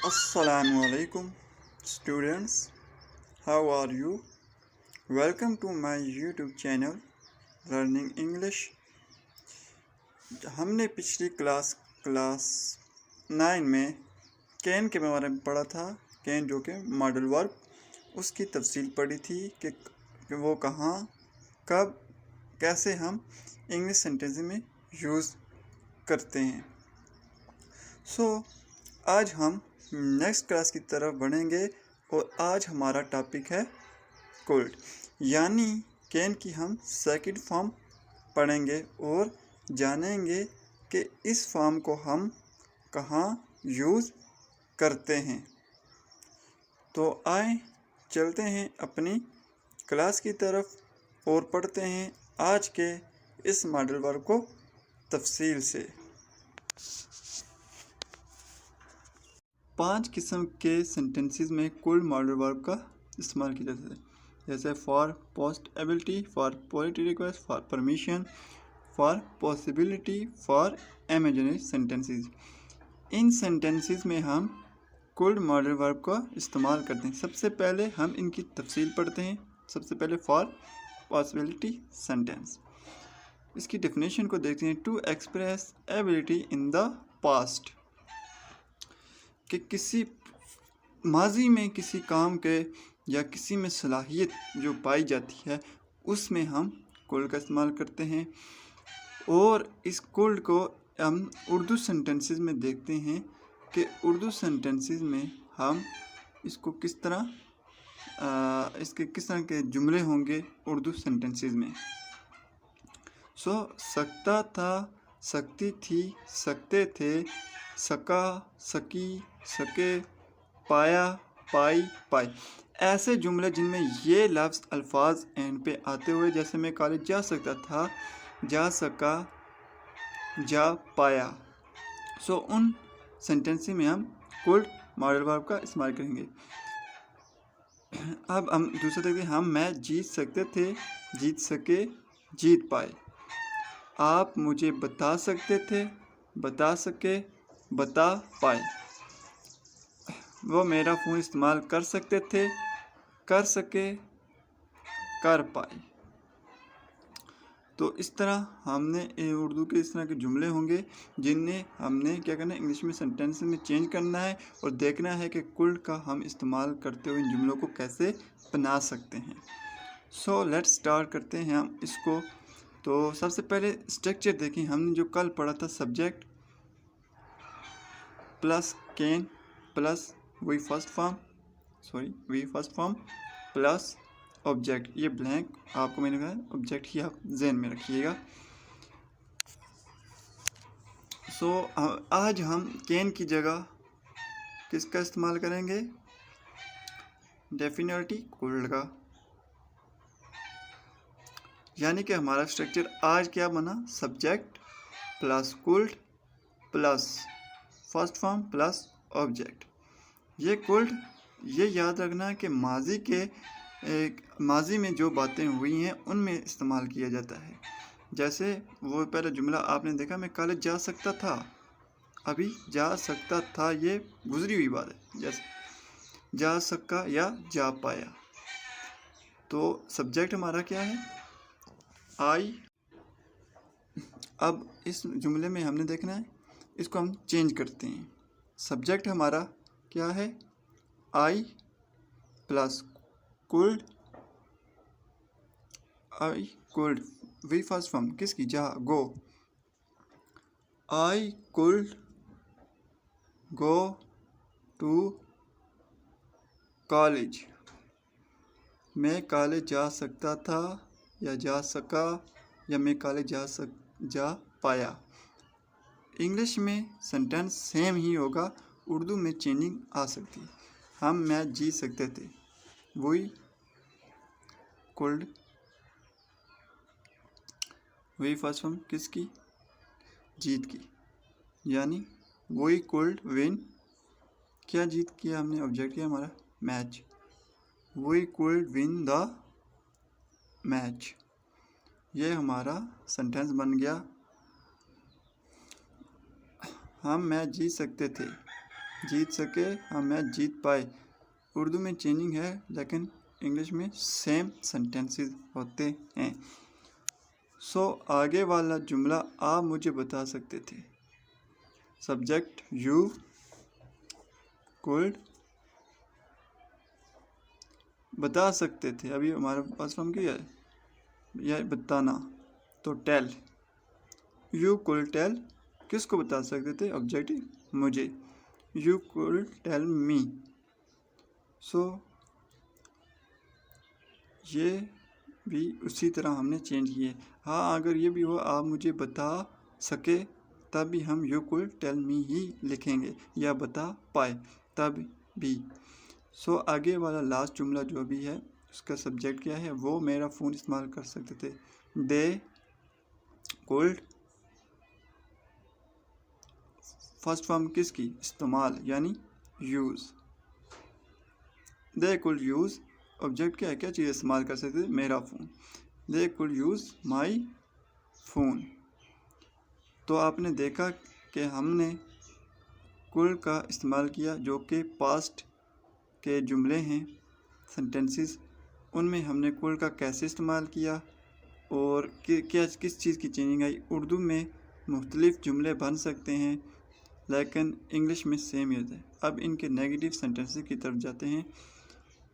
Assalamualaikum students, how are you? Welcome to my YouTube channel Learning English। हमने पिछली class 9 में can के बारे में पढ़ा था। कैन जो कि मॉडल वर्ब, उसकी तफसील पढ़ी थी कि वो कहाँ, कब, कैसे हम इंग्लिश सेंटेंस में यूज़ करते हैं। आज हम नेक्स्ट क्लास की तरफ बढ़ेंगे और आज हमारा टॉपिक है कोल्ड, यानी कैन की हम सेकंड फॉर्म पढ़ेंगे और जानेंगे कि इस फॉर्म को हम कहाँ यूज़ करते हैं। तो आए चलते हैं अपनी क्लास की तरफ और पढ़ते हैं आज के इस मॉडल वर्ब को तफसील से। 5 किस्म के सेंटेंसेस में कोल्ड मॉडल वर्ब का इस्तेमाल किया जाता है, जैसे for past ability, for polite request, for permission, for possibility, for imaginary sentences. इन सेंटेंसेस में हम कोल्ड मॉडल वर्ब का इस्तेमाल करते हैं। सबसे पहले हम इनकी तफसील पढ़ते हैं। सबसे पहले फॉर पॉसिबिलिटी सेंटेंस, इसकी डेफिनेशन को देखते हैं। To express ability in the past, कि किसी माजी में किसी काम के या किसी में सलाहियत जो पाई जाती है उसमें हम कोल्ड का इस्तेमाल करते हैं। और इस कोल्ड को हम उर्दू सेंटेंसेस में देखते हैं कि उर्दू सेंटेंसेस में हम इसको किस तरह इसके किस तरह के जुमले होंगे उर्दू सेंटेंसेस में। सकता था, सकती थी, सकते थे, सका, सकी, सके, पाया, पाई, पाई। ऐसे जुमले जिनमें ये लफ्ज़ अल्फाज एंड पे आते हुए, जैसे मैं कॉलेज जा सकता था, जा सका, जा पाया। उन सेंटेंस में हम कोल्ड मॉडल वर्ब का इस्तेमाल करेंगे। अब हम दूसरा देखते हैं। हम मैं जीत सकते थे, जीत सके, जीत पाए। आप मुझे बता सकते थे, बता सके, बता पाए। वो मेरा फ़ोन इस्तेमाल कर सकते थे, कर सके, कर पाए। तो इस तरह हमने उर्दू के इस तरह के जुमले होंगे जिन्हें हमने क्या करना है, इंग्लिश में सेंटेंस में चेंज करना है और देखना है कि कोल्ड का हम इस्तेमाल करते हुए इन जुमलों को कैसे बना सकते हैं। लेट्स स्टार्ट करते हैं हम इसको। तो सबसे पहले स्ट्रक्चर देखें। हमने जो कल पढ़ा था, subject plus can plus V first form plus object. ये ब्लैंक आपको मैंने कहा ऑब्जेक्ट ही आप ज़हन में रखिएगा। आज हम कैन की जगह किसका इस्तेमाल करेंगे? डेफिनेटली कोल्ड का। यानी कि हमारा स्ट्रक्चर आज क्या बना? Subject plus cold plus first form plus object. ये कोल्ड, ये याद रखना कि माजी में जो बातें हुई हैं उनमें इस्तेमाल किया जाता है। जैसे वो पहला जुमला आपने देखा, मैं कॉलेज जा सकता था, अभी जा सकता था ये गुजरी हुई बात है। जैसे जा सका या जा पाया। तो सब्जेक्ट हमारा क्या है? आई। अब इस जुमले में हमने देखना है, इसको हम चेंज करते हैं। सब्जेक्ट हमारा क्या है? I plus could, I could V first form किसकी? जा, go. I could go to college. मैं कॉलेज जा सकता था या जा सका, या मैं कॉलेज जा पाया। इंग्लिश में सेंटेंस सेम ही होगा, उर्दू में चेंजिंग आ सकती है। हम मैच जीत सकते थे, वही कोल्ड वही फर्स्ट फॉर्म किसकी? जीत की। यानी वही कोल्ड विन, क्या जीत किया हमने? ऑब्जेक्ट किया हमारा मैच। वही कोल्ड विन द मैच। ये हमारा सेंटेंस बन गया। हम मैच जीत सकते थे, जीत सके, हम मैच जीत पाए। उर्दू में चेंजिंग है लेकिन इंग्लिश में सेम सेंटेंसेस होते हैं। सो आगे वाला जुमला आप मुझे बता सकते थे। सब्जेक्ट यू कुड, बता सकते थे। अभी हमारे पास फॉर्म क्या है, यह बताना, तो टेल। यू कुड टेल, किसको बता सकते थे, ऑब्जेक्टिव मुझे। You could tell me. So ये भी उसी तरह हमने चेंज किए। हाँ, अगर ये भी हो आप मुझे बता सके तब भी हम यू कुड टेल मी ही लिखेंगे, या बता पाए तब भी। सो आगे वाला लास्ट जुमला जो भी है उसका सब्जेक्ट क्या है, वो मेरा फ़ोन इस्तेमाल कर सकते थे। दे कुड, फर्स्ट फॉर्म किसकी, इस्तेमाल यानी use. They could use, object क्या है, क्या चीज़ इस्तेमाल कर सकते थे, मेरा phone. They could use my phone. तो आपने देखा कि हमने कुल का इस्तेमाल किया, जो कि पास्ट के जुमले हैं, सेंटेंसेस, उनमें हमने कुल का कैसे इस्तेमाल किया और क्या किस चीज़ की चेंजिंग आई। उर्दू में मुख्तलिफ जुमले बन सकते हैं लेकिन इंग्लिश में सेम ही होता है। अब इनके नेगेटिव सेंटेंसेस की तरफ जाते हैं।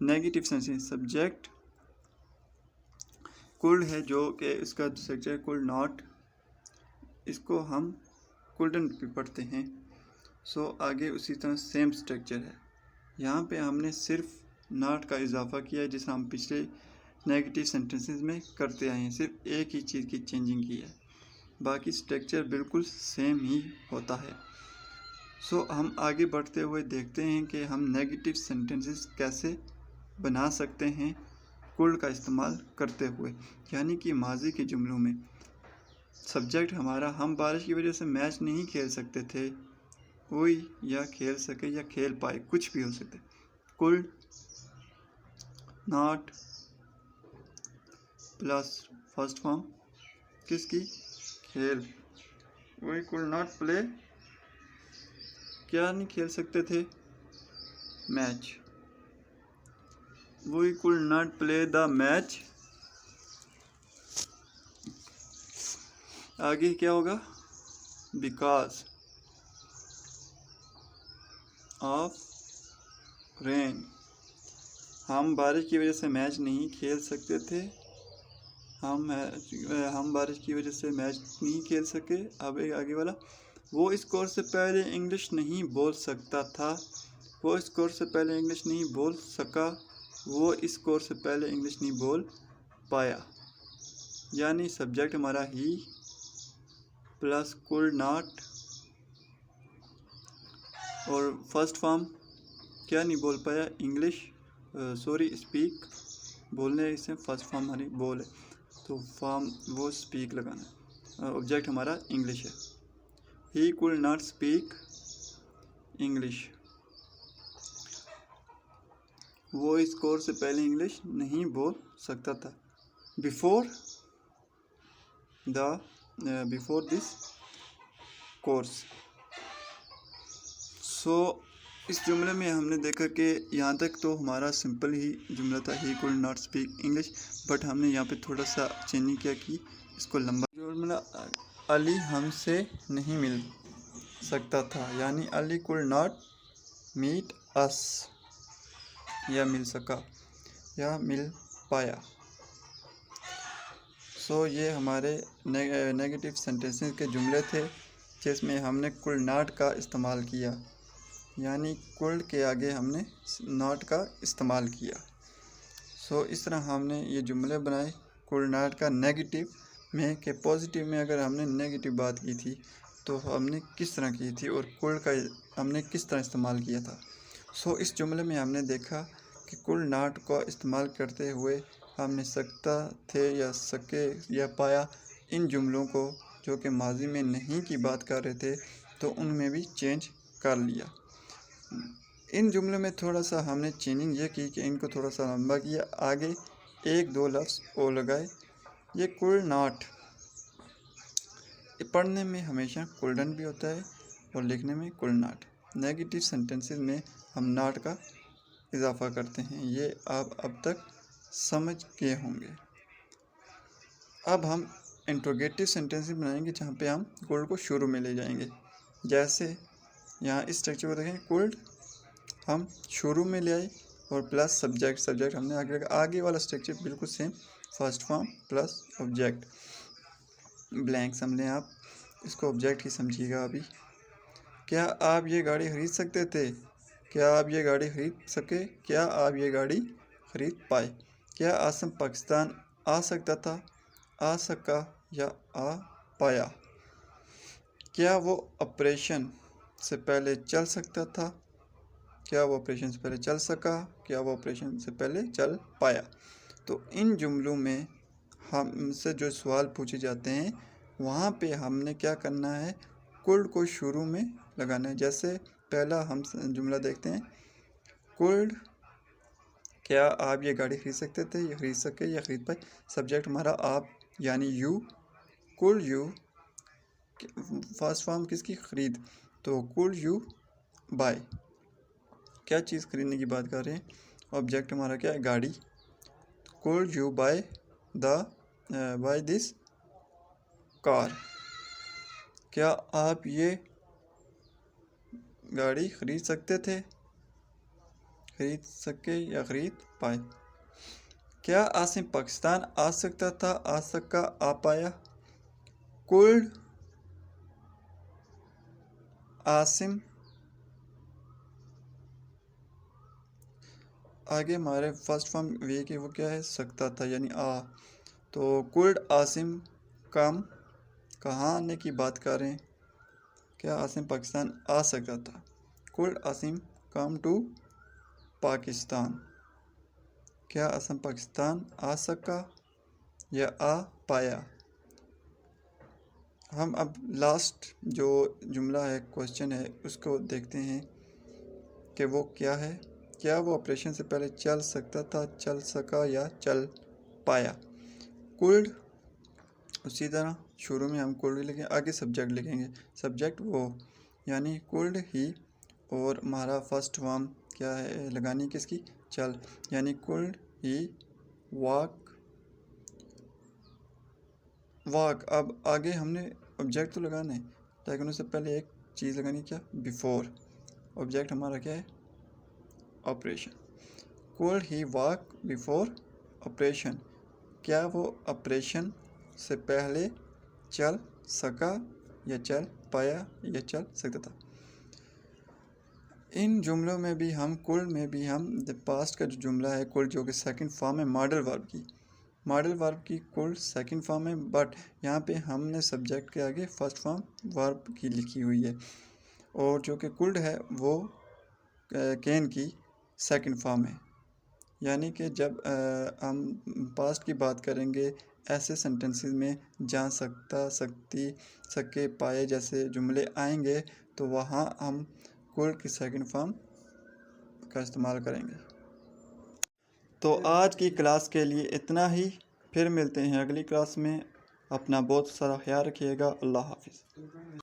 नेगेटिव सेंटेंस, सब्जेक्ट कुल्ड है जो कि इसका स्ट्रक्चर कुल्ड नॉट, इसको हम कुल्डन भी पढ़ते हैं। सो आगे उसी तरह सेम स्ट्रक्चर है। यहाँ पे हमने सिर्फ नॉट का इजाफा किया है जिसे हम पिछले नेगेटिव सेंटेंसेस में करते आए हैं, सिर्फ एक ही चीज़ की चेंजिंग की है, बाकी स्ट्रक्चर बिल्कुल सेम ही होता है। सो हम आगे बढ़ते हुए देखते हैं कि हम नेगेटिव सेंटेंसेस कैसे बना सकते हैं कुल का इस्तेमाल करते हुए, यानी कि माजी के जुमलों में। सब्जेक्ट हमारा, हम बारिश की वजह से मैच नहीं खेल सकते थे, हुई या खेल सके या खेल पाए, कुछ भी हो सकते। कुल नॉट प्लस फर्स्ट फॉर्म किसकी, खेल। वही कुल नॉट प्ले, क्या नहीं खेल सकते थे, मैच। वही कुल नॉट प्ले द मैच। आगे क्या होगा, बिकॉज ऑफ रेन, हम बारिश की वजह से मैच नहीं खेल सकते थे, हम बारिश की वजह से मैच नहीं खेल सके। अब एक आगे वाला, वो इस कोर्स से पहले इंग्लिश नहीं बोल सकता था, वो इस कोर्स से पहले इंग्लिश नहीं बोल सका, वो इस कोर्स से पहले इंग्लिश नहीं बोल पाया। यानी सब्जेक्ट हमारा ही प्लस कुड नॉट और फर्स्ट फॉर्म क्या नहीं बोल पाया, इंग्लिश, स्पीक, बोलने से फर्स्ट फॉर्म हमारी बोल है, तो फॉर्म वो स्पीक लगाना। ऑब्जेक्ट हमारा इंग्लिश है। He could not speak English, वो इस कोर्स से पहले इंग्लिश नहीं बोल सकता था। Before this course. सो इस जुमले में हमने देखा कि यहाँ तक तो हमारा सिंपल ही जुमला था, he could not speak English, but हमने यहाँ पे थोड़ा सा चेंजिंग किया कि इसको लंबा। जुमला, अली हमसे नहीं मिल सकता था, यानी Ali could not meet us, या मिल सका या मिल पाया। सो ये हमारे नेगेटिव सेंटेंसेस के जुमले थे जिसमें हमने कुड नॉट का इस्तेमाल किया, यानी कुल्ड के आगे हमने नॉट का इस्तेमाल किया। सो इस तरह हमने ये जुमले बनाए कुल्ड नॉट का नेगेटिव में, कि पॉजिटिव में अगर हमने नेगेटिव बात की थी तो हमने किस तरह की थी और कुल्ड का हमने किस तरह इस्तेमाल किया था। सो इस जुमले में हमने देखा कि कुल्ड नॉट का इस्तेमाल करते हुए हमने सकता थे या सके या पाया, इन जुमलों को जो कि माजी में नहीं की बात कर रहे थे तो उनमें भी चेंज कर लिया। इन जुमलों में थोड़ा सा हमने चेंजिंग ये की कि इनको थोड़ा सा लंबा किया, आगे एक दो लफ्ज़ और लगाए। ये कुड नॉट पढ़ने में हमेशा कुल्डन भी होता है और लिखने में कुड नॉट। नेगेटिव सेंटेंसेस में हम नॉट का इजाफा करते हैं। ये आप अब तक समझ गए होंगे। अब हम इंट्रोगेटिव सेंटेंसेस बनाएंगे जहाँ पे हम कुल्ड को शुरू में ले जाएंगे। जैसे यहाँ इस स्ट्रक्चर को देखें, कुल्ड हम शुरू में ले आए और प्लस सब्जेक्ट हमने आगे वाला स्ट्रक्चर बिल्कुल same, first form plus object. Blank समझें आप, इसको ऑब्जेक्ट ही समझिएगा अभी। क्या आप ये गाड़ी खरीद सकते थे? क्या आप ये गाड़ी खरीद सके? क्या आप ये गाड़ी खरीद पाए? क्या आसिम पाकिस्तान आ सकता था? आ सका या आ पाया? क्या वो ऑपरेशन से पहले चल सकता था? क्या वो ऑपरेशन से पहले चल सका? क्या वो ऑपरेशन से पहले चल पाया? तो इन जुमलों में हमसे जो सवाल पूछे जाते हैं वहाँ पे हमने क्या करना है, कुल्ड को शुरू में लगाना है। जैसे पहला हम जुमला देखते हैं, कुल्ड क्या आप ये गाड़ी खरीद सकते थे, या खरीद सके या खरीद पाए? सब्जेक्ट हमारा आप यानी you, cooled you, first form किसकी? खरीद, तो कुल्ड यू बाय, क्या चीज़ खरीदने की बात कर रहे हैं। ऑब्जेक्ट हमारा क्या है? गाड़ी। Could you buy this car, क्या आप ये गाड़ी खरीद सकते थे, खरीद सके या खरीद पाए? क्या आसिम पाकिस्तान आ सकता था, आ सका, आ पाया? कुल्ड आसिम, आगे हमारे फर्स्ट फॉर्म वे के वो क्या है? सकता था यानी आ, तो कुल्ड आसिम कम, कहाँ आने की बात कर रहे हैं? क्या आसिम पाकिस्तान आ सकता था? Could Asim come to Pakistan, क्या आसिम पाकिस्तान आ सका या आ पाया? हम अब लास्ट जो जुमला है, क्वेश्चन है, उसको देखते हैं कि वो क्या है। क्या वो ऑपरेशन से पहले चल सकता था, चल सका या चल पाया? कुल्ड, उसी तरह शुरू में हम कुल्ड लिखेंगे, आगे सब्जेक्ट लिखेंगे, सब्जेक्ट वो यानी कुल्ड ही, और हमारा फर्स्ट फॉर्म क्या है लगानी किसकी? चल, यानी कुल्ड ही वॉक। अब आगे हमने ऑब्जेक्ट तो लगाना है, लेकिन उससे पहले एक चीज़ लगानी, क्या? बिफोर। ऑब्जेक्ट हमारा क्या है? ऑपरेशन। कुल्ड ही वॉक बिफोर ऑपरेशन, क्या वो ऑपरेशन से पहले चल सका या चल पाया या चल सकता था? इन जुमलों में भी हम, कुल्ड में भी हम, पास्ट का जो जुमला है कुल्ड, जो कि सेकंड फॉर्म है मॉडल वर्ब की कुल्ड सेकंड फॉर्म है, बट यहाँ पे हमने सब्जेक्ट के आगे फर्स्ट फॉर्म वर्ब की लिखी हुई है, और जो कि कुल्ड है वो कैन की सेकंड फॉर्म है। यानी कि जब हम पास्ट की बात करेंगे ऐसे सेंटेंसेस में जहाँ सकता, सकती, सके, पाए जैसे जुमले आएंगे, तो वहाँ हम कुल्ड की सेकंड फॉर्म का इस्तेमाल करेंगे। तो आज की क्लास के लिए इतना ही, फिर मिलते हैं अगली क्लास में। अपना बहुत सारा ख्याल रखिएगा। अल्लाह हाफिज़।